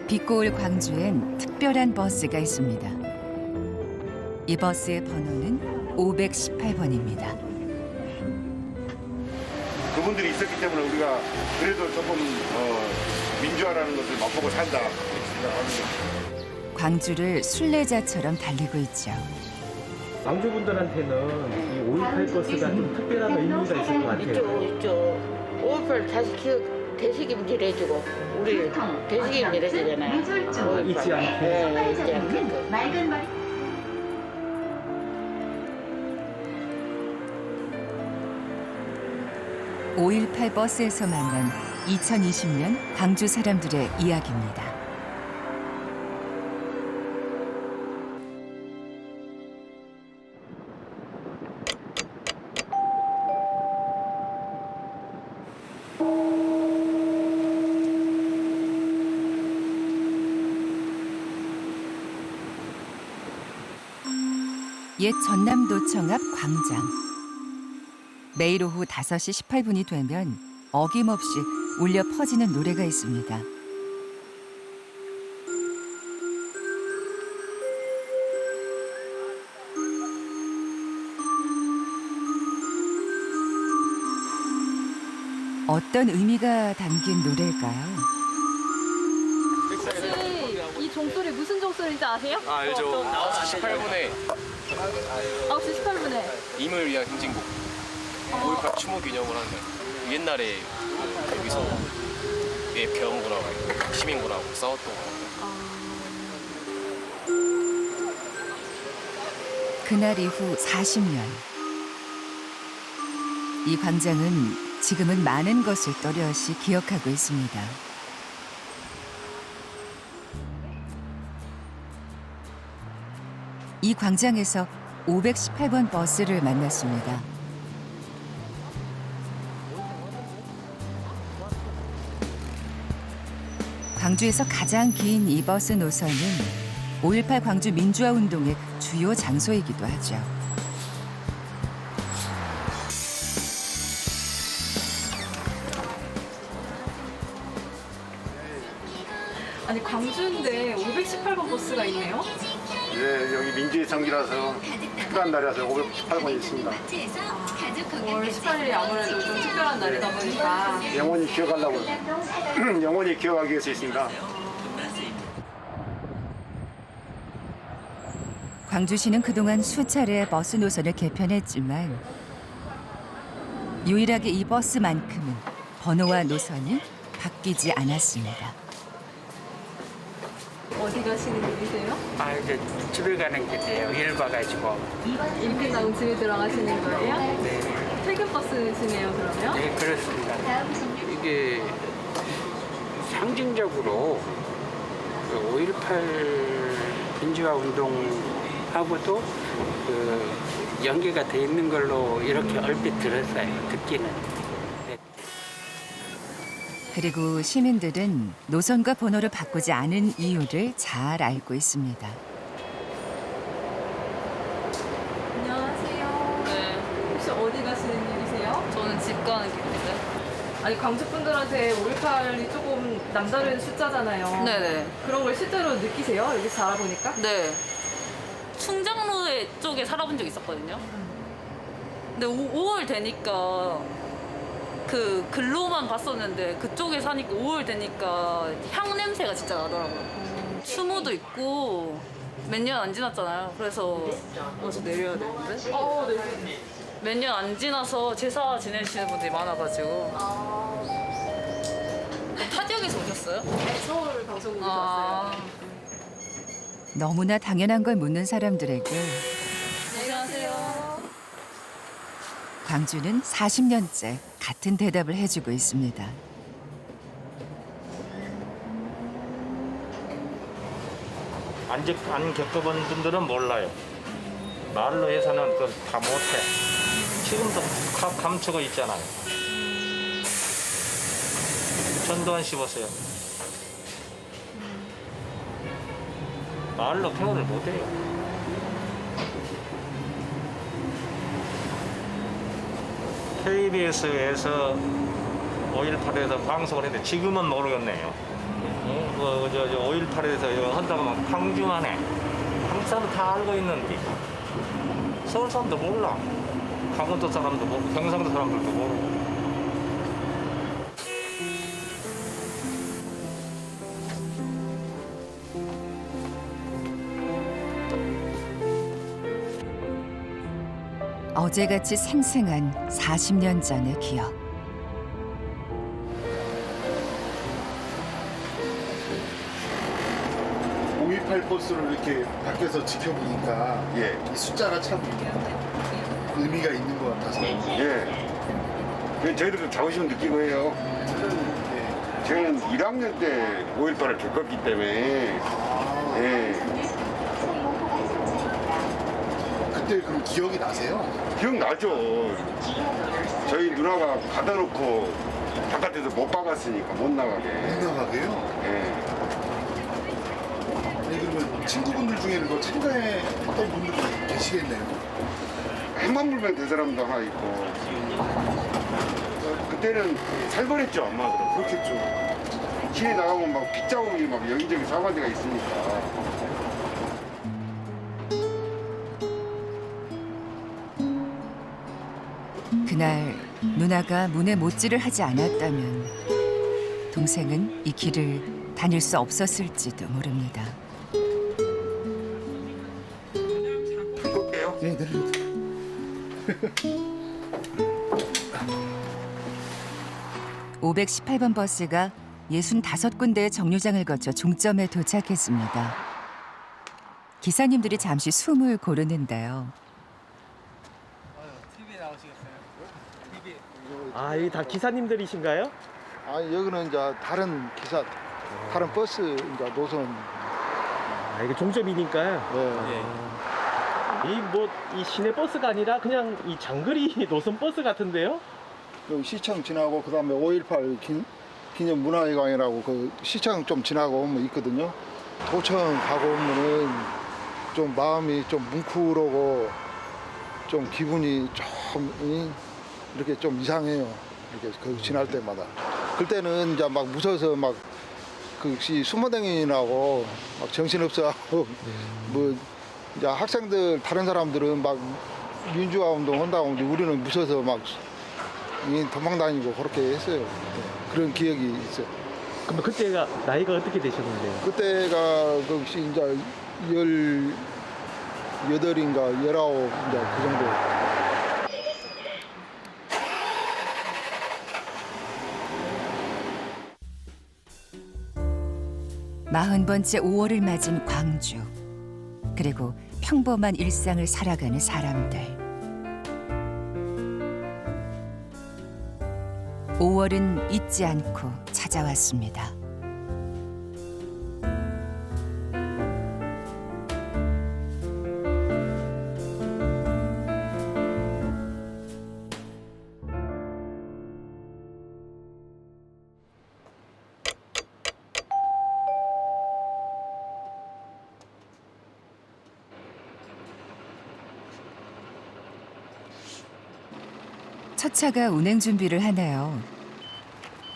빛고울 광주엔 특별한 버스가 있습니다. 이 버스의 번호는 518번입니다. 그분들이 있었기 때문에 우리가 그래도 조금 민주화라는 것을 맛보고 산다 이렇게 생각합니다. 광주를 순례자처럼 달리고 있죠. 광주 분들한테는 이 5.18 버스가 좀 특별한 의미가 있을 것 같아요. 있죠. 5.18 다시 되새김질 해주고 우리 되새김질 해주잖아요. 잊지 않게. 네, 잊지 않게. 맑은 머리. (5.18) 버스에서 만난 2020년 광주 사람들의 이야기입니다. 옛 전남도청 앞 광장. 매일 오후 5시 18분이 되면 어김없이 울려 퍼지는 노래가 있습니다. 어떤 의미가 담긴 노래일까요? 혹시 이 종소리 무슨 종소리인지 아세요? 아, 알죠. 9시 18분에 9시 18분에. 임을 위한 행진곡. 5.18 추모 기념을 하는 거예요. 옛날에 여기서 배원군하고 시민군하고 싸웠던 거. 그날 이후 40년. 이 광장은 지금은 많은 것을 또렷이 기억하고 있습니다. 이 광장에서 518번 버스를 만났습니다. 광주에서 가장 긴 이 버스 노선은 5.18 광주 민주화 운동의 주요 장소이기도 하죠. 아니 광주인데 518번 버스가 있네요. 예, 여기 민주의 성기라서 특별한 날이라서 518번이 있습니다. 5월 18일이 아무래도 좀 특별한 날이다 보니까. 영원히 기억하려고 영원히 기억하기 위해서 있습니다. 광주시는 그동안 수차례 버스 노선을 개편했지만 유일하게 이 버스만큼은 번호와 노선이 바뀌지 않았습니다. 어디 가시는 길이세요? 아, 이제 집에 가는 길이에요. 일 봐가지고. 일 끝나고 집에 들어가시는 거예요? 네. 퇴근 버스시네요 그러면? 네, 그렇습니다. 이게 상징적으로 그 5.18 민주화 운동하고도 그 연계가 돼 있는 걸로 이렇게 얼핏 들었어요. 듣기는. 그리고 시민들은 노선과 번호를 바꾸지 않은 이유를 잘 알고 있습니다. 안녕하세요. 네, 혹시 어디 가시는 길이세요? 저는 집 가는 길인데. 아니 광주 분들한테 5.18이 조금 남다른 숫자잖아요. 네네. 그런 걸 실제로 느끼세요? 여기서 살아보니까? 네. 충장로에 쪽에 살아본 적 있었거든요. 근데 5월 되니까 그 글로만 봤었는데 그쪽에 사니까 5월 되니까 향 냄새가 진짜 나더라고요. 추모도 있고 몇 년 안 지났잖아요. 그래서 어서 내려야 되는데. 네. 몇 년 안 지나서 제사 지내시는 분들이 많아가지고. 타 지역에서 오셨어요? 서울 방송국에서 아. 왔어요. 너무나 당연한 걸 묻는 사람들에게 안녕하세요. 광주는 40년째 같은 대답을 해주고 있습니다. 안 겪어본 분들은 몰라요. 말로 해서는 다 못해. 지금도 감추고 있잖아요. 전두환 씨 보세요. 말로 표현을 못해요. KBS에서 5.18에서 방송을 했는데 지금은 모르겠네요. 저 5.18에서 이거 한다고 막 광주만 해. 한국 사람 다 알고 있는데 서울 사람도 몰라. 강원도 사람도 모르고 경상도 사람들도 모르고. 어제같이 생생한 40년 전의 기억. (5.18) 버스를 이렇게 밖에서 지켜보니까 예. 이 숫자가 참 의미가 있는 것 같아서 예. 그 저희들도 자부심 느끼고 해요. 네. 저희는 1학년 때 5.18을 겪었기 때문에 예. 그때 그럼 기억이 나세요? 기억나죠. 저희 누나가 가다 놓고 바깥에서 못 박았으니까 못 나가게. 못 나가게요? 예. 아니 그러면 친구분들 중에는 그 참가했던 분들이 계시겠네요. 해만 불면 된 사람도 하나 있고. 그때는 살벌했죠, 아마. 그렇겠죠. 시내 나가면 막 빗자국이 막 여기저기 사과대가 있으니까. 그날 누나가 문에 못질을 하지 않았다면 동생은 이 길을 다닐 수 없었을지도 모릅니다. 볼게요. 네, 네. 518번 버스가 65군데의 정류장을 거쳐 종점에 도착했습니다. 기사님들이 잠시 숨을 고르는데요. 아, 여기 다 기사님들이신가요? 아 여기는 이제 다른 기사, 다른 버스 이제 노선. 아, 이게 종점이니까요. 네. 이 시내 버스가 아니라 그냥 이 장거리 노선 버스 같은데요? 그 시청 지나고 그다음에 5.18 기념 문화회관이라고 그 시청 좀 지나고 오면 있거든요. 도청 가고 오면은 좀 마음이 좀 뭉클하고 좀 기분이 좀 이렇게 좀 이상해요. 이렇게 그 지날 때마다. 그때는 이제 막 무서워서 막 그 수모댕이라고 막 정신없어하고 뭐 이제 학생들 다른 사람들은 막 민주화 운동 한다고 하는데 우리는 무서워서 막 도망다니고 그렇게 했어요. 그런 기억이 있어요. 그럼 그때가 나이가 어떻게 되셨는데요? 그때가 그 혹시 이제 18인가 19 이제 그 정도. 40번째 5월을 맞은 광주. 그리고 평범한 일상을 살아가는 사람들. 5월은 잊지 않고 찾아왔습니다. 첫 차가 운행 준비를 하네요.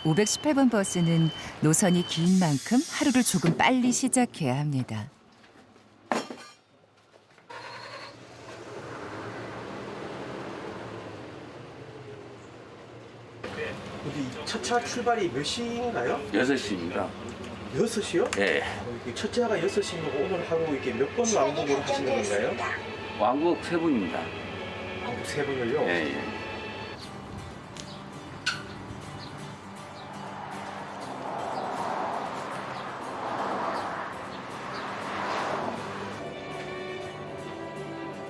518번 버스는 노선이 긴 만큼 하루를 조금 빨리 시작해야 합니다. 첫 차 출발이 몇 시인가요? 6시입니다. 6시요? 예. 첫 차가 6시면 오늘 하고 이게 몇 번 왕복을 하시는 건가요? 왕복 3분입니다. 왕복 3번을요? 예, 예.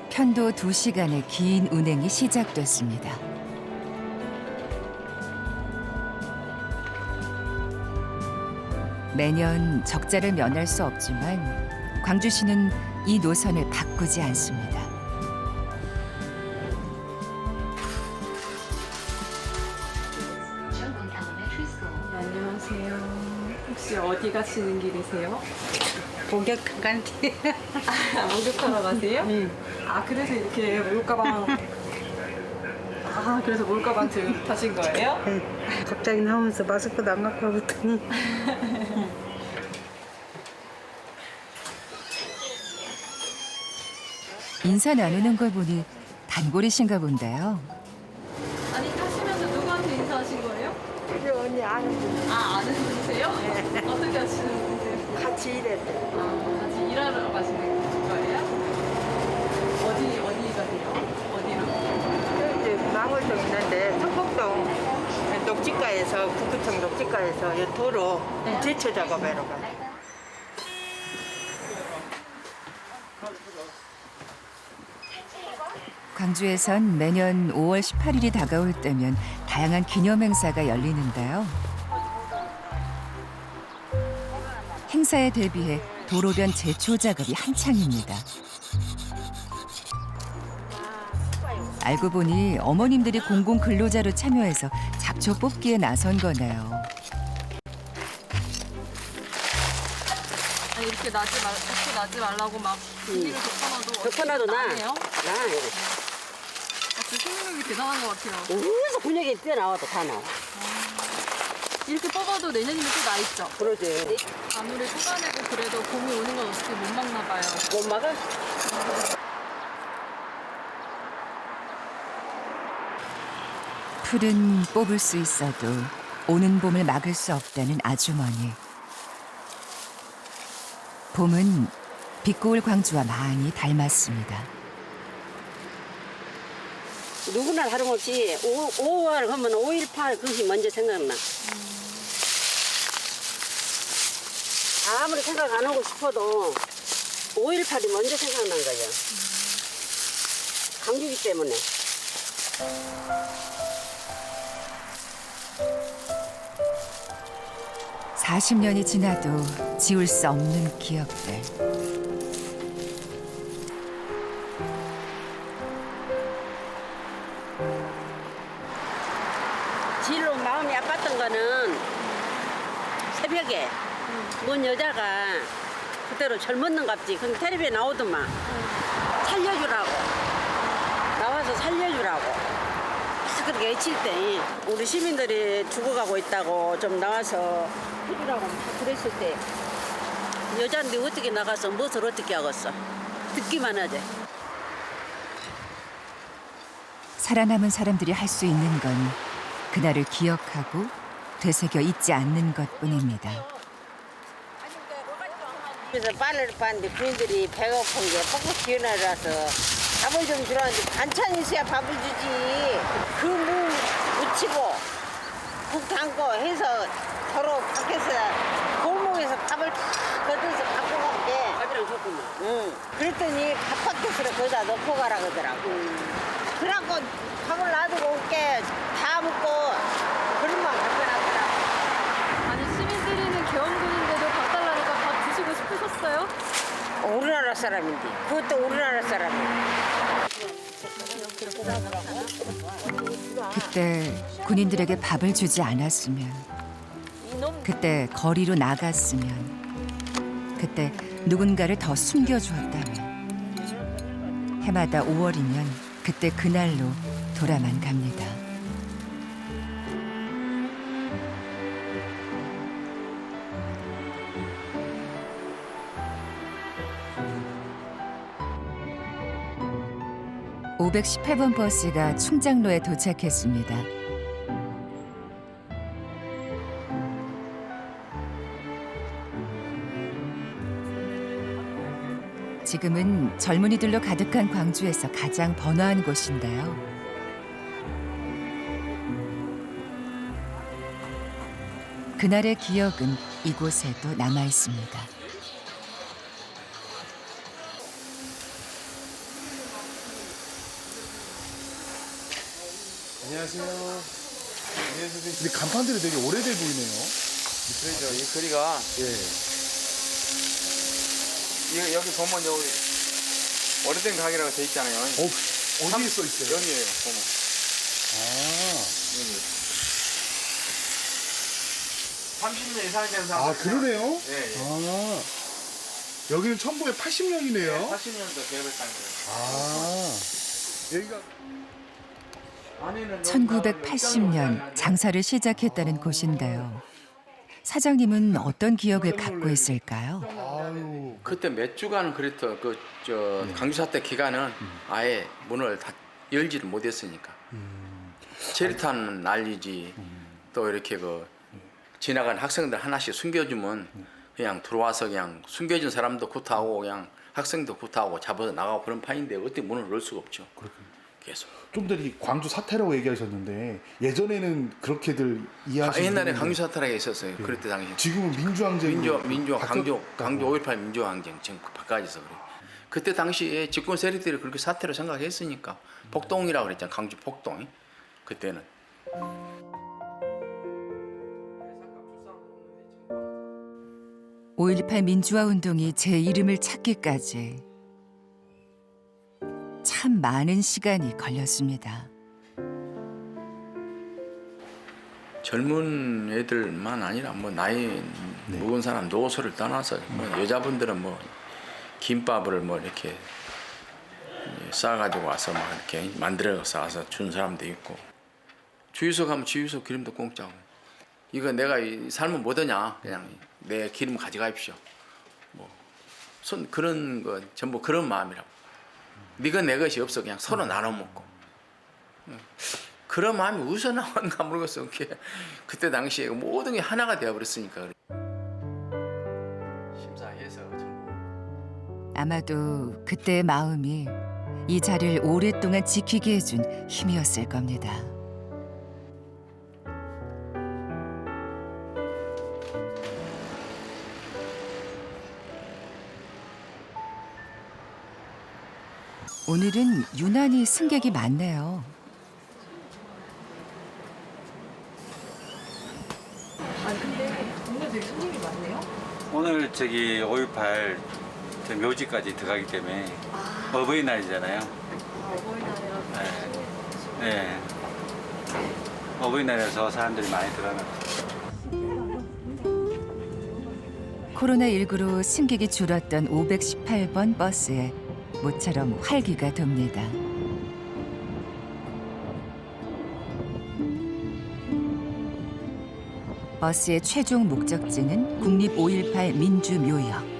편도 2시간의 긴 운행이 시작됐습니다. 매년 적자를 면할 수 없지만 광주시는 이 노선을 바꾸지 않습니다. 안녕하세요. 혹시 어디 가시는 길이세요? 목욕탕 간대. 목욕하러 가세요? 아, 그래서 이렇게 몰가방. 아, 그래서 몰가방 들고 타신 거예요? 갑자기 나오면서 마스크도 안 갖고 와봤더니 인사 나누는 걸 보니 단골이신가 본데요. 아니 타시면서 누구한테 인사하신 거예요? 우리 언니 아는 분 아 아는 분이세요? 어떻게 하시는 분이세요? 같이 일했대. 같이 일하러 가시는 거예요? 어디 가세요? 어디로? 이제 망월동 있는데 성북동 녹지가에서 북구청 녹지가에서 이 도로 제초 작업하러 가요. 광주에선 매년 5월 18일이 다가올 때면 다양한 기념 행사가 열리는데요. 행사에 대비해 도로변 제초 작업이 한창입니다. 알고 보니 어머님들이 공공 근로자로 참여해서 잡초 뽑기에 나선 거네요. 아니 이렇게 나지 말라고 막 비닐을 덮어놔도 나. 나네요? 나 이거. 진짜 생명력이 대단한 것 같아요. 어디서 근육이 뛰어나와도 다 나와. 이렇게 뽑아도 내년이면 또 나 있죠? 그러지. 아무리 뽑아내고 그래도 봄이 오는 건 어떻게 못 막나 봐요. 못 막아? 풀은 뽑을 수 있어도 오는 봄을 막을 수 없다는 아주머니. 봄은 빛고울 광주와 많이 닮았습니다. 누구나 다름없이 5월 하면 5.18 그것이 먼저 생각나. 아무리 생각 안 하고 싶어도 5.18이 먼저 생각난 거예요. 강주기 때문에. 40년이 지나도 지울 수 없는 기억들. 진로 마음이 아팠던 거는 새벽에 뭔 여자가 그대로 젊었는갑지. 근데 텔레비에 나오더만 살려주라고. 나와서 살려주라고. 다 그렇게 외칠 때 우리 시민들이 죽어가고 있다고 좀 나와서 해주라고 막 그랬을 때 여자인데 어떻게 나가서 무엇을 어떻게 하겠어. 듣기만 하지. 살아남은 사람들이 할 수 있는 건 그날을 기억하고 되새겨 잊지 않는 것뿐입니다. 그래서 빨래를 봤는데 부인들이 배고픈 게 뻑뻑 기어나라서 밥을 좀 주라는데 반찬이 있어야 밥을 주지. 그 무 무치고 국 담고 해서 서로 밖에서 골목에서 밥을 다 걷어서 갖고 갈게. 밥이랑 줬구만. 응. 그랬더니 밥 밖에서 거기다 넣고 가라 그러더라고. 그래갖고 밥을 놔두고 올게 다 먹고 그릇만 갖고 놨더라고. 아니 시민들이는 계엄군인데도 밥 달라니까 밥 드시고 싶으셨어요? 우리나라 사람인데 그것도 우리나라 사람이야. 그때 군인들에게 밥을 주지 않았으면, 그때 거리로 나갔으면, 그때 누군가를 더 숨겨주었다면 해마다 5월이면 그때 그날로 돌아만 갑니다. (518번) 버스가 충장로에 도착했습니다. 지금은 젊은이들로 가득한 광주에서 가장 번화한 곳인데요. 그날의 기억은 이곳에도 남아 있습니다. 안녕하세요. 근데 간판들이 되게 오래돼 보이네요. 그렇죠. 이 거리가 예. 여기 보면 여기 오래된 가게라고 돼 있잖아요. 어디에 써 있어요? 여기에요. 보면. 아. 여기. 30년 이상 된 사람. 아, 그러네요? 예, 예. 아. 여기는 1980년이네요. 80년도 개업했다는 거예요. 아. 여기가 1980년 장사를 시작했다는 곳인데요. 사장님은 어떤 기억을 갖고 있을까요? 아유. 그때 몇 주간 그랬던 강주 사태 기간은 아예 문을 다 열지를 못했으니까 체류탄 날리지 또 이렇게 지나간 학생들 하나씩 숨겨주면 그냥 들어와서 그냥 숨겨진 사람도 굿하고 그냥 학생도 굿하고 잡아서 나가고 그런 판인데 어떻게 문을 열 수가 없죠. 계속. 좀 전에 광주 사태라고 얘기하셨는데 예전에는 그렇게들 이해하시는 옛날에 강주 사태라고 있었어요. 네. 그때 당시. 지금은 민주항쟁 강주 5.18 민주항쟁 지금 바꿔져서 그래. 그때 당시에 집권 세력들이 그렇게 사태로 생각했으니까 폭동이라고 그랬잖아. 강주 폭동. 그때는. 5.18 민주화 운동이 제 이름을 찾기까지 참 많은 시간이 걸렸습니다. 젊은 애들만 아니라 뭐 나이 먹은 사람 노소를 떠나서 뭐 여자분들은 뭐 김밥을 뭐 이렇게 싸가지고 와서 막 이렇게 만들어서 와서 준 사람도 있고 주유소 가면 주유소 기름도 공짜고 이거 내가 삶은 뭐더냐 그냥 내 기름 가져가십시오. 뭐 그런 거 전부 그런 마음이라고. 네가 내 것이 없어 그냥 서로 나눠 먹고. 그런 마음이 어디서 나왔는가 모르겠어. 그때 당시에 모든 게 하나가 되어버렸으니까. 심사해서 전부. 아마도 그때의 마음이 이 자리를 오랫동안 지키게 해준 힘이었을 겁니다. 오늘은 유난히 승객이 많네요. 아니 근데 오늘 되게 손님이 많네요. 오늘 5.18 묘지까지 들어가기 때문에 어버이날이잖아요. 어버이날이라서. 네. 어버이날에서 사람들이 많이 들어가는. 코로나19로 승객이 줄었던 518번 버스에 모처럼 활기가 돕니다. 버스의 최종 목적지는 국립 5.18 민주묘역.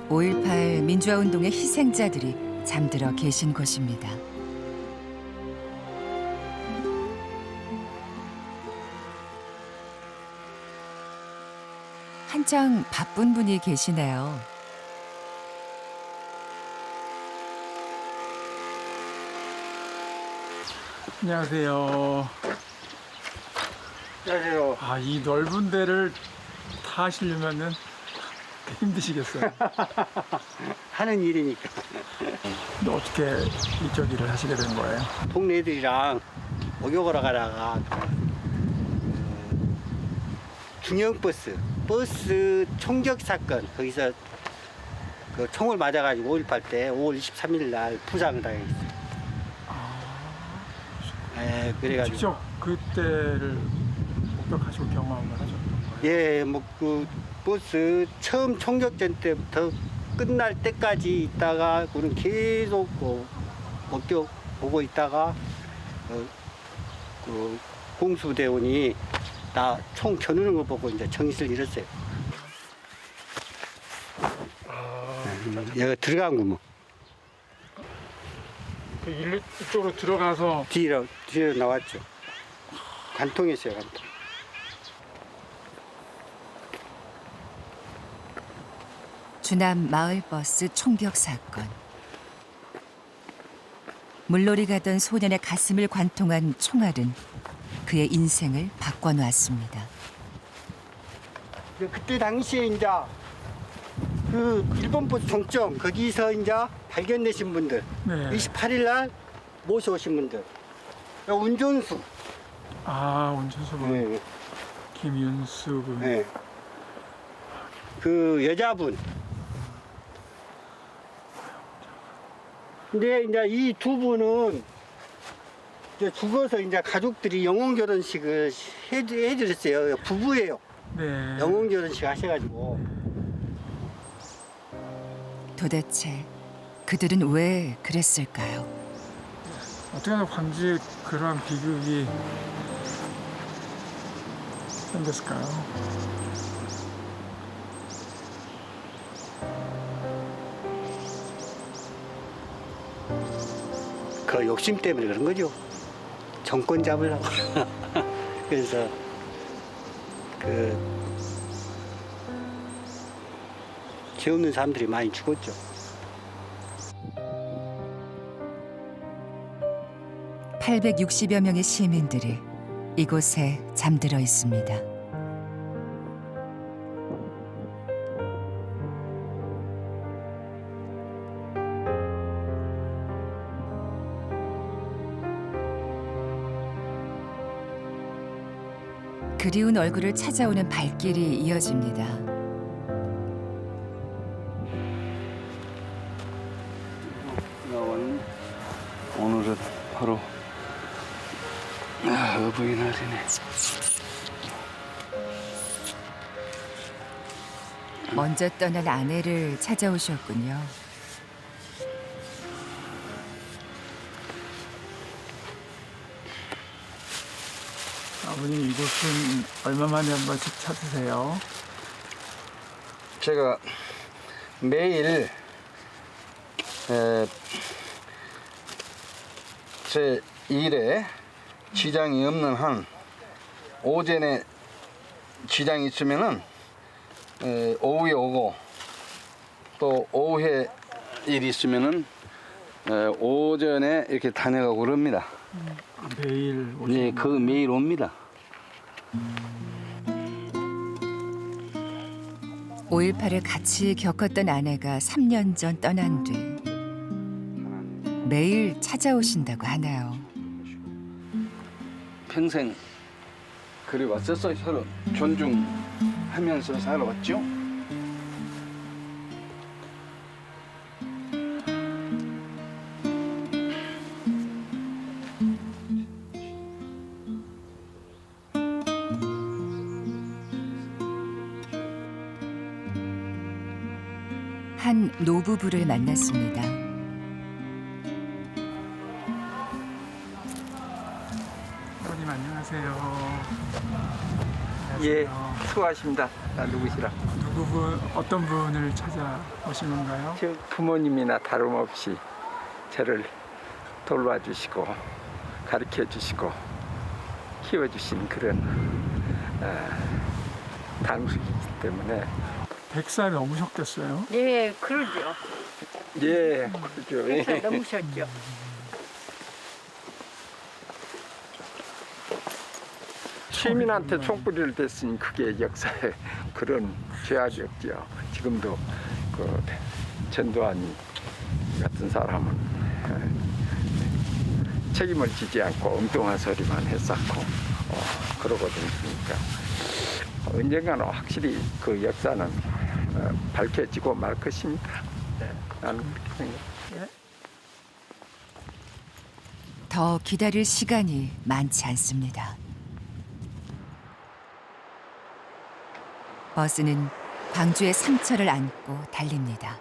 (5.18) 민주화운동의 희생자들이 잠들어 계신 곳입니다. 한창 바쁜 분이 계시네요. 안녕하세요. 안녕하세요. 이 넓은 데를 다 하시려면은 힘드시겠어요. 하는 일이니까. 근데 어떻게 이쪽 일을 하시게 된 거예요? 동네 애들이랑 목욕하러 가다가 중형버스 총격 사건 거기서 총을 맞아가지고 5.18 때 5월 23일 날 부상을 당했어요. 네, 그래가지고 직접 그때를 목격하시고 경험을 하셨던 거예요? 예, 그 버스 처음 총격전 때부터 끝날 때까지 있다가 우리는 계속 목격 보고 있다가 그 공수대원이 나 총 겨누는 거 보고 이제 정신을 잃었어요. 얘가 들어간 구멍. 그 일로 이쪽으로 들어가서 뒤로 나왔죠. 관통했어요, 관통. 주남 마을버스 총격 사건. 물놀이 가던 소년의 가슴을 관통한 총알은 그의 인생을 바꿔놓았습니다. 그때 당시에 이제 그 일본 버스 종점 거기서 이제 발견되신 분들, 네. 28일 날 모셔오신 분들, 운전수. 운전수분. 네. 김윤수 군. 네. 그 여자분. 근데 이제 이 두 분은 이제 죽어서 이제 가족들이 영혼 결혼식을 해드렸어요. 부부예요. 네. 영혼 결혼식 하셔가지고. 도대체 그들은 왜 그랬을까요? 어떻게 하면 광주에 그러한 비극이 생겼을까요? 그 욕심 때문에 그런 거죠. 정권 잡으려고. 그래서 죄 없는 사람들이 많이 죽었죠. (860여) 명의 시민들이 이곳에 잠들어 있습니다. 그리운 얼굴을 찾아오는 발길이 이어집니다. 오늘은 바로 어버이날이네. 먼저 떠난 아내를 찾아오셨군요. 아버님 이곳은 얼마 만에 한 번씩 찾으세요? 제가 매일 제 일에 지장이 없는 한 오전에 지장이 있으면은 오후에 오고 또 오후에 일이 있으면은 오전에 이렇게 다녀가고 그럽니다. 매일 오시는 네, 그 매일 옵니다. 5.18을 같이 겪었던 아내가 3년 전 떠난 뒤 매일 찾아오신다고 하나요. 평생 그리 왔었어. 서로 존중하면서 살아왔죠. 한 노부부를 만났습니다. 아버님 안녕하세요. 예, 수고하십니다. 누구시라? 어떤 분을 찾아오신 건가요? 저 부모님이나 다름없이 저를 돌봐주시고 가르쳐주시고 키워주신 그런 당숙이기 때문에 100살 넘으셨겠어요? 예, 그러죠. 예, 그러죠. 100살 넘으셨죠. 시민한테 총뿌리를 댔으니 그게 역사의 그런 죄악이었죠. 지금도 그 전두환 같은 사람은 책임을 지지 않고 엉뚱한 소리만 했었고 그러거든요. 그러니까 언젠가는 확실히 그 역사는 밝혀지고 말 것입니다. 나는 그렇게 생각해요. 더 기다릴 시간이 많지 않습니다. 버스는 광주의 상처를 안고 달립니다.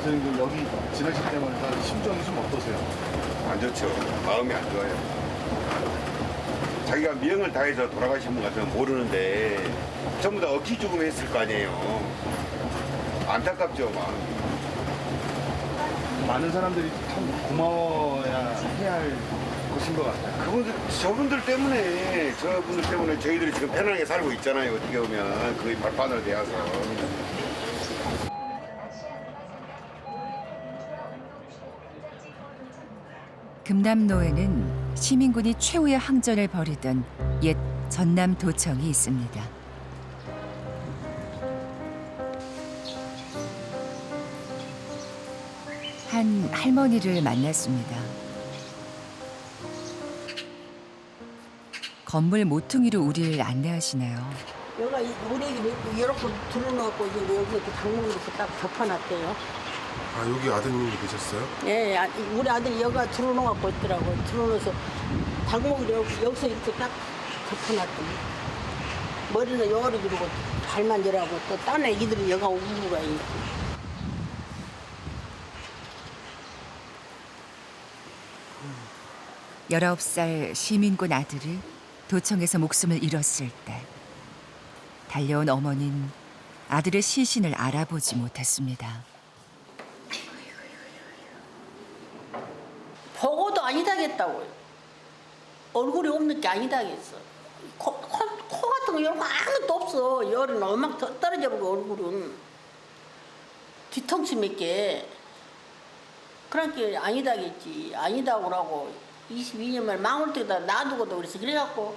선생님 여기 지나실 때마다 심정이 좀 어떠세요? 안 좋죠. 마음이 안 좋아요. 자기가 미행을 다해서 돌아가신 분 같으면 모르는데 전부 다 억지 죽음 했을 거 아니에요. 안타깝죠, 마음이. 많은 사람들이 참 고마워야 해야 할 것인 것 같아요. 저분들 때문에 저희들이 지금 편안하게 살고 있잖아요. 어떻게 보면 거의 발판으로 되어서. 금남로에는 시민군이 최후의 항전을 벌이던 옛 전남도청이 있습니다. 한 할머니를 만났습니다. 건물 모퉁이로 우리를 안내하시나요? 여기가 물이 이렇게 들어놓고 여기 이렇게 방문 이렇게 딱 덮어놨대요. 아, 여기 아드님이 계셨어요? 예, 우리 아들이 여기가 들어놓고 있더라고요. 들어놓아서 방목을 여기서 이렇게 딱 덮어놨더니 머리는 요리 들고 발만 열하고 또 딴 애기들이 여기가 오고 가요. 19살 시민군 아들이 도청에서 목숨을 잃었을 때 달려온 어머니는 아들의 시신을 알아보지 못했습니다. 보고도 아니다겠다고요. 얼굴이 없는 게 아니다겠어. 코 같은 거 이런 거 아무것도 없어. 열은 얼막 떨어져 버리고 얼굴은 뒤통수 몇 개. 그러니까 아니다겠지. 아니다고라고 22년 만에 망울 때다 놔두고도 그래서 그래갖고.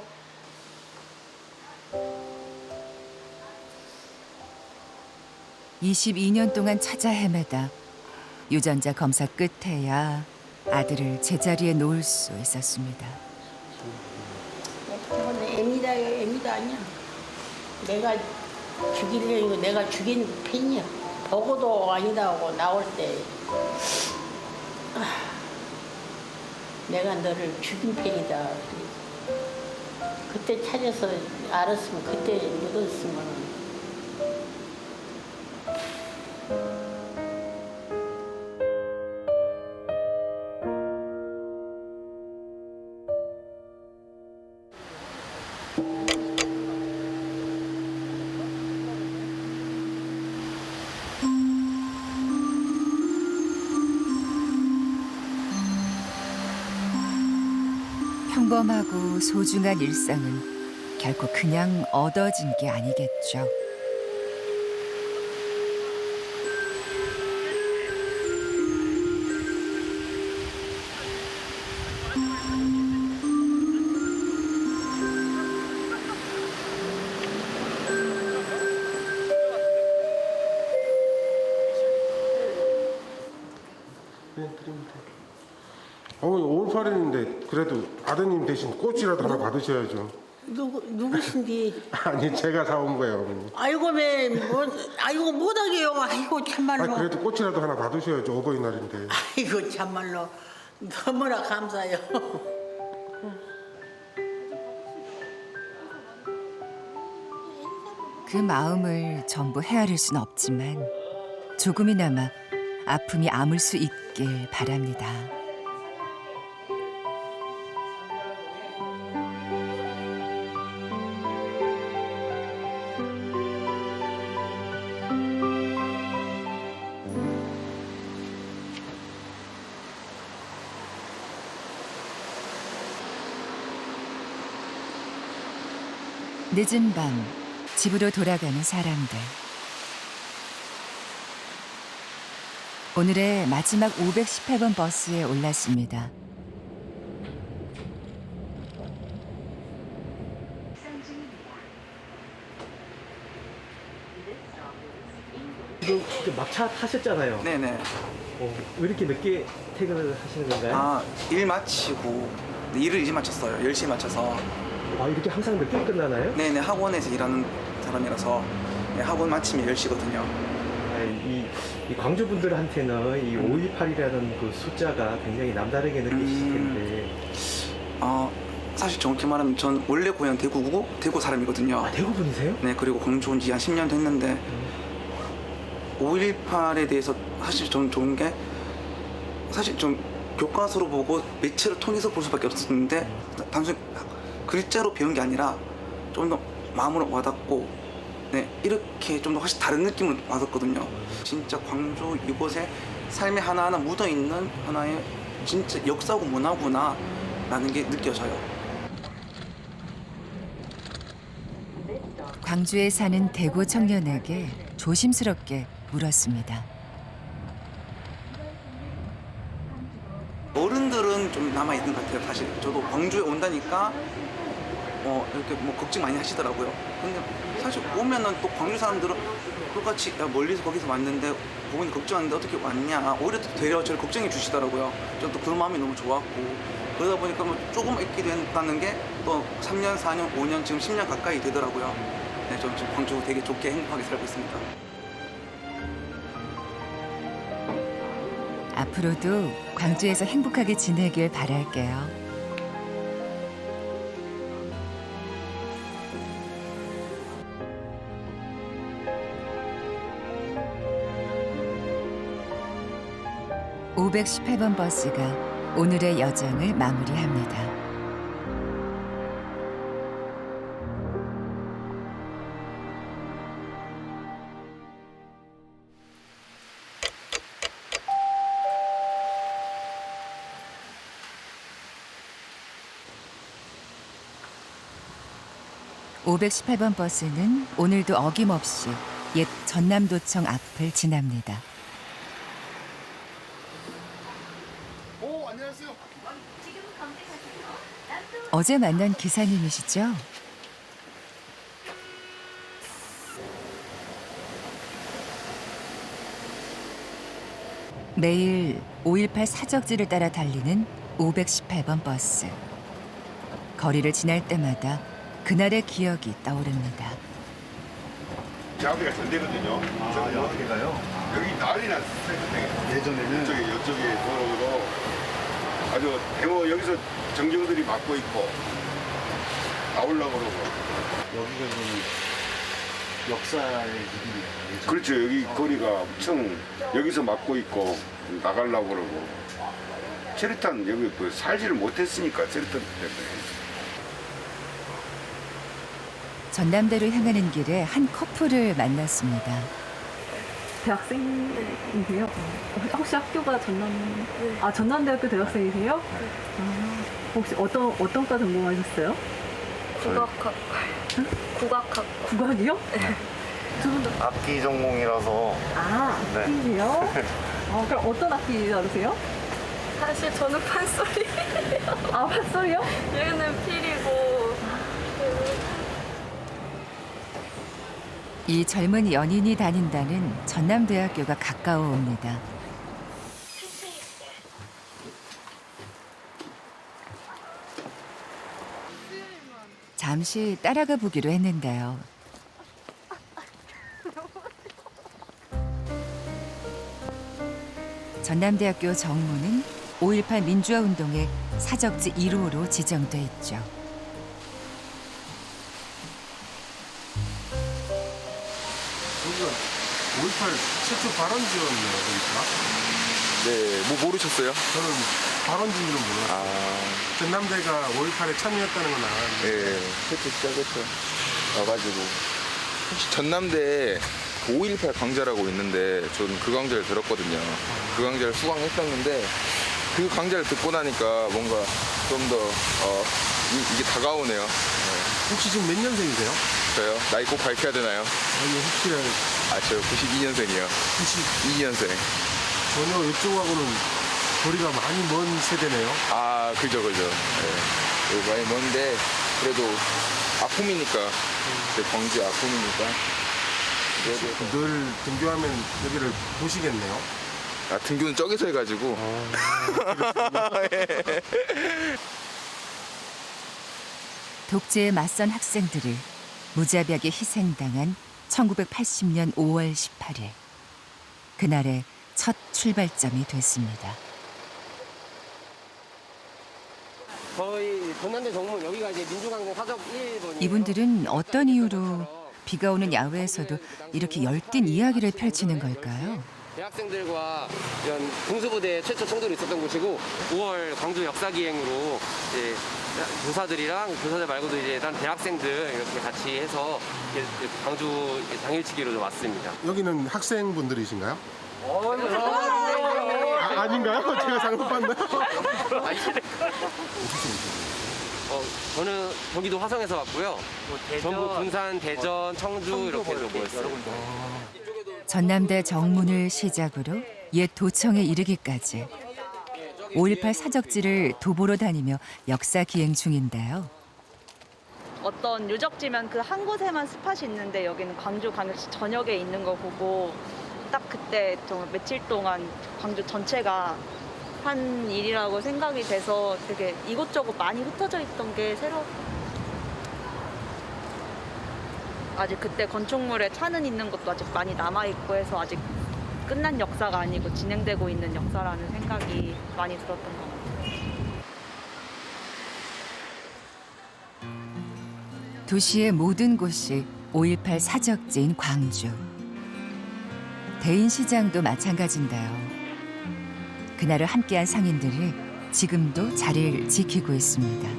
(22년) 동안 찾아 헤매다 유전자 검사 끝에야 아들을 제자리에 놓을 수 있었습니다. 애미다요, 애미다 아니야. 내가 죽이려고 내가 죽인 팬이야. 보고도 아니다 하고 나올 때 내가 너를 죽인 팬이다. 그때 찾아서 알았으면 그때 묻었으면. 평범하고 소중한 일상은 결코 그냥 얻어진 게 아니겠죠. 어머니 5.18인데 그래도 아드님 대신 꽃이라도 하나 받으셔야죠. 누구신지? 아니 제가 사온 거예요, 어머니. 아이고 아이고 못하게요. 아이고 참말로. 아니 그래도 꽃이라도 하나 받으셔야죠, 어버이날인데. 아이고 참말로 너무나 감사해요. 그 마음을 전부 헤아릴 순 없지만 조금이나마 아픔이 아물 수 있길 바랍니다. 늦은 밤 집으로 돌아가는 사람들. 오늘의 마지막 518번 버스에 올랐습니다. 지금 막차 타셨잖아요. 네네. 왜 이렇게 늦게 퇴근을 하시는 건가요? 아, 일 마치고 일을 이제 마쳤어요. 10시에 마쳐서. 아, 이렇게 항상 늦게 끝나나요? 네네, 학원에서 일하는 사람이라서 네, 학원 마치면 10시거든요. 이 광주 분들한테는 이 5.18이라는 그 숫자가 굉장히 남다르게 느끼실 텐데. 사실 정확히 말하면 전 원래 고향 대구고 대구 사람이거든요. 아, 대구 분이세요? 네, 그리고 광주 온 지 한 10년 됐는데 5.18에 대해서 사실 좀 좋은 게 사실 좀 교과서로 보고 매체를 통해서 볼 수밖에 없었는데 단순히 글자로 배운 게 아니라 좀 더 마음으로 와닿고 네, 이렇게 좀 더 훨씬 다른 느낌을 받았거든요. 진짜 광주 이곳에 삶의 하나하나 묻어있는 하나의 진짜 역사고 문화구나 라는 게 느껴져요. 광주에 사는 대구 청년에게 조심스럽게 물었습니다. 어른들은 좀 남아있는 것 같아요. 사실 저도 광주에 온다니까 이렇게 뭐 걱정 많이 하시더라고요. 근데 사실 오면은 또 광주 사람들은 똑같이 야, 멀리서 거기서 왔는데 부모님 걱정하는데 어떻게 왔냐, 오히려 되려 저를 걱정해 주시더라고요. 저는 또 그 마음이 너무 좋았고 그러다 보니까 뭐 조금 있게 된다는 게 또 3년, 4년, 5년, 지금 10년 가까이 되더라고요. 네, 저는 지금 광주 되게 좋게 행복하게 살고 있습니다. 앞으로도 광주에서 행복하게 지내길 바랄게요. (518번) 버스가 오늘의 여정을 마무리합니다. (518번) 버스는 오늘도 어김없이 옛 전남도청 앞을 지납니다. 안녕하세요. 어제 만난 기사님이시죠? 매일 5.18 사적지를 따라 달리는 518번 버스. 거리를 지날 때마다 그날의 기억이 떠오릅니다. 제 앞에가 전대거든요. 어떻게 가요? 여기 난리 났어요. 예전에는 이쪽에 도로로 아주 대모 여기서 정경들이 막고 있고 나오려고 그러고. 여기가 그러면 역사의 이름이에요. 그렇죠. 여기 거리가 엄청 여기서 막고 있고 나가려고 그러고. 체류탄 여기 뭐 살지를 못했으니까 체류탄 때문에. 전남대로 향하는 길에 한 커플을 만났습니다. 대학생이세요? 혹시 학교가 전남대학교 대학생이세요? 혹시 어떤 과 전공하셨어요? 국악학. 국악학. 국악이요? 두 분 다. 악기 전공이라서. 네. 악기세요? 그럼 어떤 악기 다루세요? 사실 저는 판소리. 판소리요? 얘는 필이고. 이 젊은 연인이 다닌다는 전남대학교가 가까워 옵니다. 잠시 따라가 보기로 했는데요. 전남대학교 정문은 5.18 민주화 운동의 사적지 1호로 지정돼 있죠. 여기가 5.18 최초 발원지였네요, 보니까. 네, 뭐 모르셨어요? 저는 발원지인지는 몰랐어요. 전남대가 5.18에 참여했다는 건 알았는데. 네, 그때 시작했죠. 와가지고. 혹시 전남대에 5.18 강좌라고 있는데 저는 그 강좌를 들었거든요. 그 강좌를 수강했었는데 그 강좌를 듣고 나니까 뭔가 좀 더 이게 다가오네요. 네. 혹시 지금 몇 년생이세요? 저요? 나이 꼭 밝혀야 되나요? 아니, 혹시 저 92년생이요. 92년생. 전혀 이쪽하고는 거리가 많이 먼 세대네요. 그죠. 네. 많이 먼데 그래도 아픔이니까. 광주 아픔이니까. 늘 등교하면 여기를 보시겠네요. 등교는 저기서 해가지고. 독재에 맞선 학생들을 무자비하게 희생당한 1980년 5월 18일. 그날의 첫 출발점이 됐습니다. 저희 전남대 정문 여기가 이제 민주강정 사적 1번이에요. 이분들은 어떤 이유로 비가 오는 야외에서도 이렇게 열띤 이야기를 펼치는 걸까요? 대학생들과 이런 군수부대 최초 총들이 있었던 곳이고 5월 광주 역사기행으로 이제 교사들 말고도 이제 다른 대학생들 이렇게 같이 해서 광주 당일치기로 좀 왔습니다. 여기는 학생분들이신가요? 아닌가요? 제가 잘못 봤나요? 저는 경기도 화성에서 왔고요. 전북 군산, 대전, 청주 이렇게 모였어요. 전남대 정문을 시작으로 옛 도청에 이르기까지 5.18 사적지를 도보로 다니며 역사 기행 중인데요. 어떤 유적지면 그 한 곳에만 스팟이 있는데 여기는 광주광역시 전역에 있는 거 보고 딱 그때 정말 며칠 동안 광주 전체가 한 일이라고 생각이 돼서 되게 이곳저곳 많이 흩어져 있던 게 새로 아직 그때 건축물에 차는 있는 것도 아직 많이 남아있고 해서 아직 끝난 역사가 아니고 진행되고 있는 역사라는 생각이 많이 들었던 것 같아요. 도시의 모든 곳이 5.18 사적지인 광주. 대인시장도 마찬가지인데요. 그날을 함께한 상인들을 지금도 자리를 지키고 있습니다.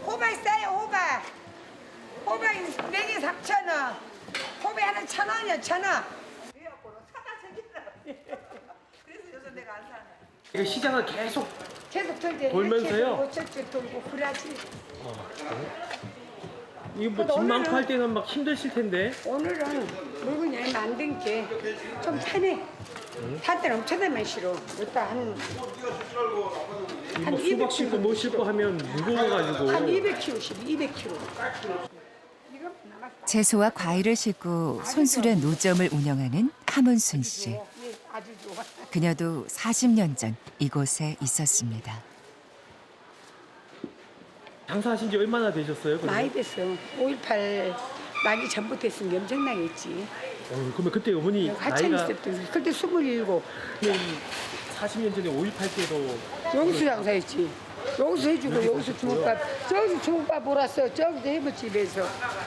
호박 있어요, 호박. 호박 4개 3,000원. 호박 하나 1,000원이요, 1,000원. 이거 시장을 계속 돌지. 돌면서요? 이렇게 돌고 그래야지. 이거 뭐 집 많고 할 때는 막 힘드실 텐데. 오늘은 물건이 얼마 안 된 게 좀 편해. 살 때는 엄청나게 싫어. 일단 뭐 수박 싣고 뭐 싣고 하면 무거워가지고. 한 200kg, 200kg. 채소와 과일을 싣고 손수레 노점을 운영하는 하문순 씨. 아주 좋아. 그녀도 40년 전 이곳에 있었습니다. 장사하신 지 얼마나 되셨어요? 그러면? 많이 됐어. 5.18 나기 전부터 했으면 엄청나게 했지. 그러면 그때 어머니 한참 나이가 있었던 그때 27. 40년 전에 5.18 때도 여기서 장사했지. 여기서 해주고 여기서 주먹밥. 저기서 주먹밥 몰았어. 저기서 해물 집에서.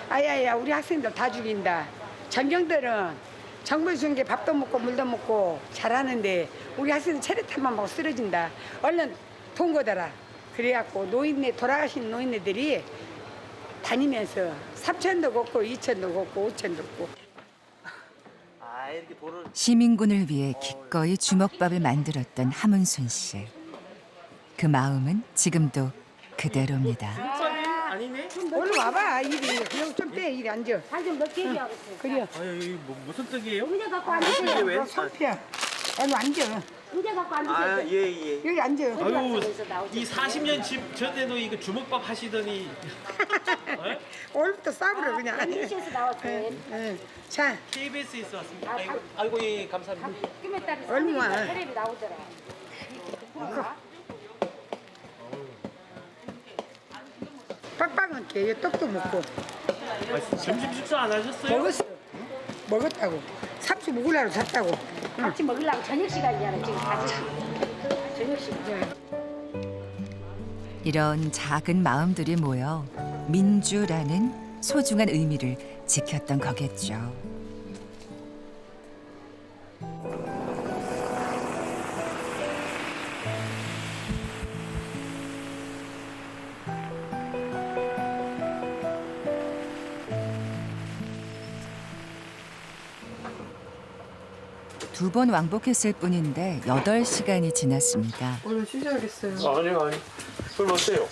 아야야 우리 학생들 다 죽인다. 전경들은 정부 준 게 밥도 먹고 물도 먹고 잘하는데 우리 학생들 체리탄만 먹고 쓰러진다. 얼른 돈 거더라. 그래갖고 노인네 돌아가신 노인네들이 다니면서 3,000도 걷고 2,000도 걷고 5,000도 걷고. 시민군을 위해 기꺼이 주먹밥을 만들었던 하문순 씨. 그 마음은 지금도 그대로입니다. 아니네? 얼른 와봐 일이. 그냥 좀 떼. 일이 앉아. 한좀 몇 개지 하겠어. 그래. 아유 이거 뭐 무슨 떡이에요? 의자 갖고 이게 앉으세요. 왜? 손피야. 얼른 앉아. 의자 갖고 앉으세요. 예. 여기 앉아. 아유 이 40년 집 전에도 이거 주먹밥 하시더니 오늘부터 싸버려 그냥. KBS에서 나왔어요. 자. KBS에서 왔습니다. 아이고 예 감사합니다. 얼른 와. 텔레비 나오더라. 빡빡한 게 떡도 먹고. 점심 식사 안 하셨어요? 먹었어. 먹었다고. 삽수 먹으려고 샀다고. 같이 먹으려고 저녁 시간이잖아 지금 아직. 저녁 시간. 이런 작은 마음들이 모여 민주라는 소중한 의미를 지켰던 거겠죠. 두 번 왕복했을 뿐인데 8시간이 지났습니다. 얼른 쉬셔야겠어요. 아니요. 술 마세요.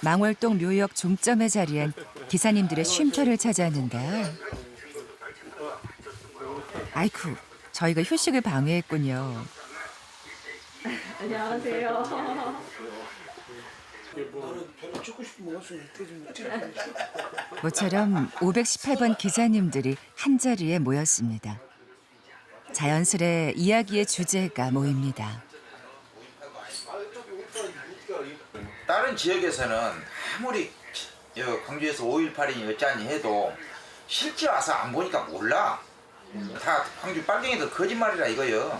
망월동 묘역 종점에 자리한 기사님들의 쉼터를 찾았는데요. 아이쿠, 저희가 휴식을 방해했군요. 안녕하세요. 모처럼 518번 기자님들이 한자리에 모였습니다. 자연스레 이야기의 주제가 모입니다. 다른 지역에서는 아무리 광주에서 5.18이니 어쩌니 해도 실제 와서 안 보니까 몰라. 다 광주 빨갱이들 거짓말이라 이거요.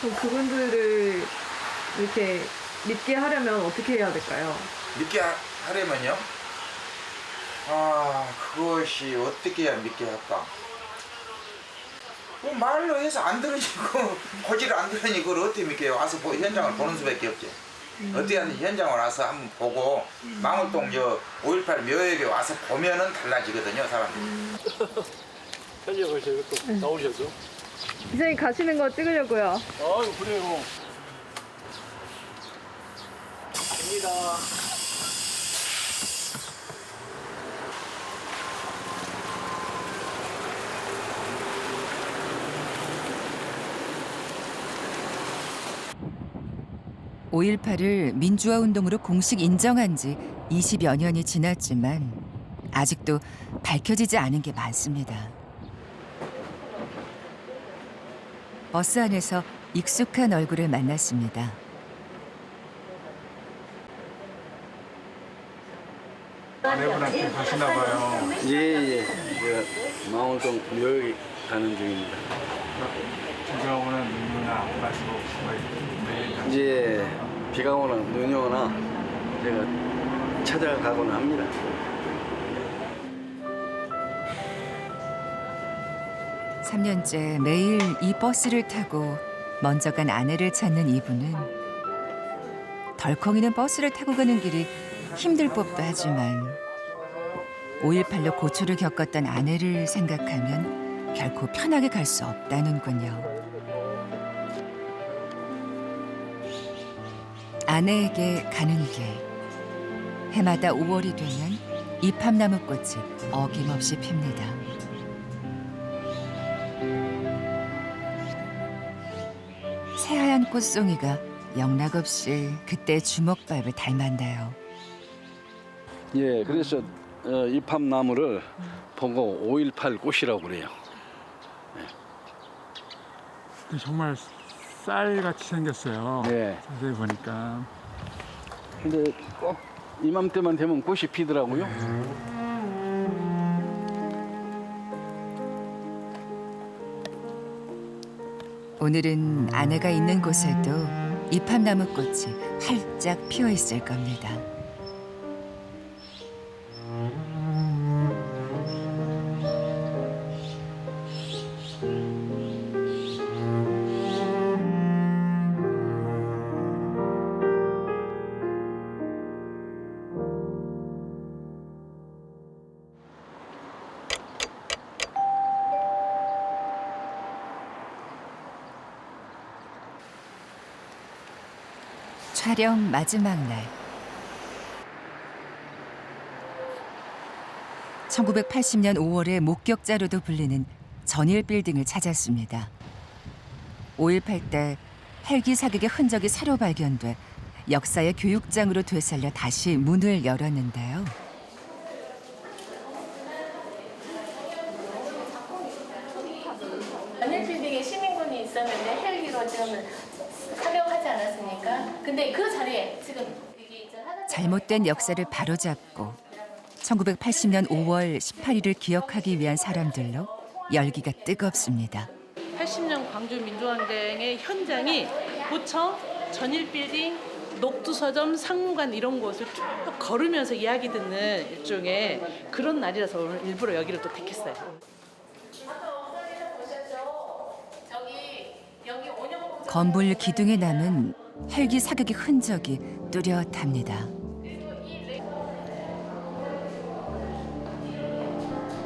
그럼 그분들을 이렇게 믿게 하려면 어떻게 해야 될까요? 믿게 하려면요? 그것이 어떻게 해야 믿게 할까? 뭐 말로 해서 안 들으니까 고지를 안 들으니 그걸 어떻게 믿게요? 와서 현장을 보는 수밖에 없지. 어떻게 하는지 현장을 와서 한번 보고 망월동 5.18 묘역에 와서 보면은 달라지거든요, 사람들이. 현장을 저희가 또 나오셨죠? 기자님 가시는 거 찍으려고요. 그래요. 갑니다. (5.18을) 민주화 운동으로 공식 인정한 지 20여 년이 지났지만 아직도 밝혀지지 않은 게 많습니다. 버스 안에서 익숙한 얼굴을 만났습니다. 아내분한테 가시나 봐요. 예. 망월동 묘역에 가는 중입니다. 비가 오는 눈이나 말씀 없이 이제 비가 오나 눈이 오나 제가 찾아가곤 합니다. 삼 년째 매일 이 버스를 타고 먼저 간 아내를 찾는 이분은 덜컹이는 버스를 타고 가는 길이 힘들 법도 하지만 5.18로 고초를 겪었던 아내를 생각하면 결코 편하게 갈 수 없다는군요. 아내에게 가는 길. 해마다 5월이 되면 이팝나무꽃이 어김없이 핍니다. 새하얀 꽃송이가 영락없이 그때 주먹밥을 닮았나요. 예, 그래서 이팝나무를 보고 5.18 꽃이라고 그래요. 정말 쌀같이 생겼어요. 네. 자세히 보니까. 근데 꼭 이맘때만 되면 꽃이 피더라고요. 오늘은 아내가 있는 곳에도 이팝나무 꽃이 활짝 피어 있을 겁니다. 촬영 마지막 날. 1980년 5월에 목격자로도 불리는 전일 빌딩을 찾았습니다. 5.18 때 헬기 사격의 흔적이 새로 발견돼 역사의 교육장으로 되살려 다시 문을 열었는데요. 전일 빌딩에 시민군이 있었는데 헬기로 좀 사격하지 않았습니까? 근데 그 자리에 지금 잘못된 역사를 바로잡고 1980년 5월 18일을 기억하기 위한 사람들로 열기가 뜨겁습니다. 80년 광주 민주항쟁의 현장이 도청, 전일빌딩, 녹두서점, 상무관 이런 곳을 쭉 걸으면서 이야기 듣는 일종의 그런 날이라서 오늘 일부러 여기를 또 택했어요. 건물 기둥에 남은 헬기 사격의 흔적이 뚜렷합니다.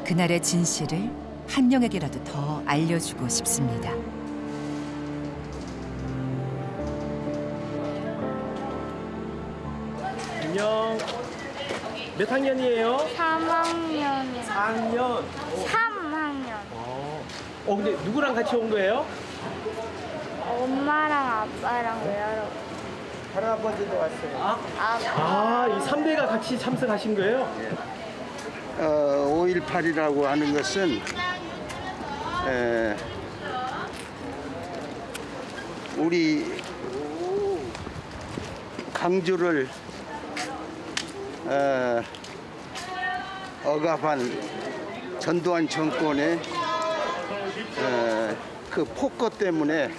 그날의 진실을 한 명에게라도 더 알려주고 싶습니다. 안녕. 몇 학년이에요? 3학년이요. 4학년. 3학년. 근데 누구랑 같이 온 거예요? 엄마랑 아빠랑 외할아버지. 할아버지도 왔어요. 이 3대가 같이 참석하신 거예요? 5.18이라고 하는 것은 우리 강주를 억압한 전두환 정권의 그 폭거 때문에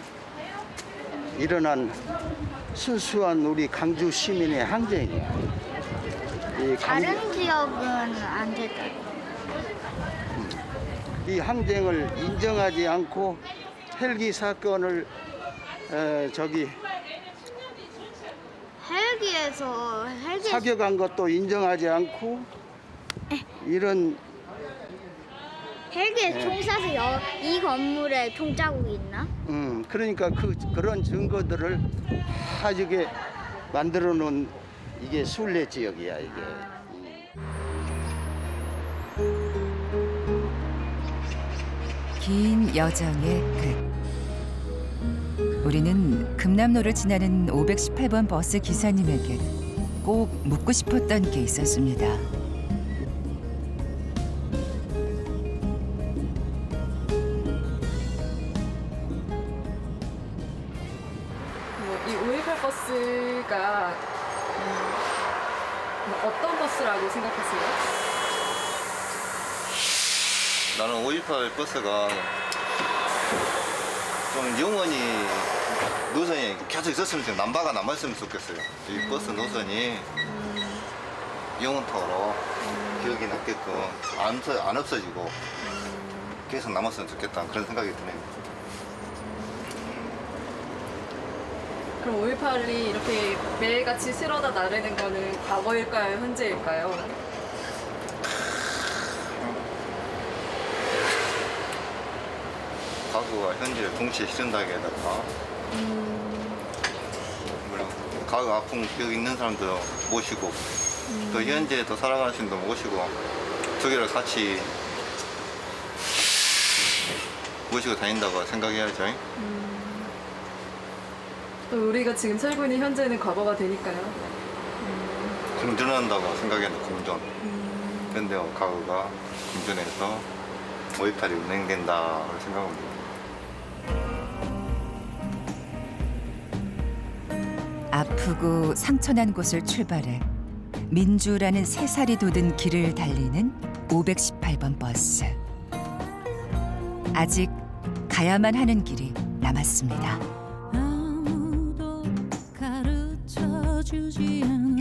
일어난 순수한 우리 강주 시민의 항쟁이에요. 다른 지역은 안 됐다. 이 항쟁을 인정하지 않고 헬기 사건을 헬기 사격한 것도 인정하지 않고 이런 헬기에 총 쏴서 이 건물에 총 자국이 있나? 그러니까 그런 증거들을 하게 만들어 놓은 이게 순례 지역이야 이게. 긴 여정의 끝. 우리는 금남로를 지나는 518번 버스 기사님에게 꼭 묻고 싶었던 게 있었습니다. 이 5.18 버스가 어떤 버스라고 생각하세요? 나는 5.18 버스가 좀 영원히 노선이 계속 있었으면 좋겠어요. 남바가 남았으면 좋겠어요. 이 버스 노선이 영원토록 기억이 남게끔 안 없어지고 계속 남았으면 좋겠다 그런 생각이 드네요. 그럼 5.18이 이렇게 매일같이 실어다 나르는 거는 과거일까요? 현재일까요? 과거와 현재를 동시에 실현하게다가 물론 과거 아픈 기억 있는 사람도 모시고 또 현재 또 살아가는 분도 모시고 두 개를 같이 모시고 다닌다고 생각해야죠. 또 우리가 지금 살고 있는 현재는 과거가 되니까요. 공존한다고 생각해요. 공존. 근데 과거가 공존해서 5.18이 운행된다고 생각합니다. 아프고 상처난 곳을 출발해 민주라는 새살이 돋은 길을 달리는 518번 버스. 아직 가야만 하는 길이 남았습니다. 아무도 가르쳐주지 않아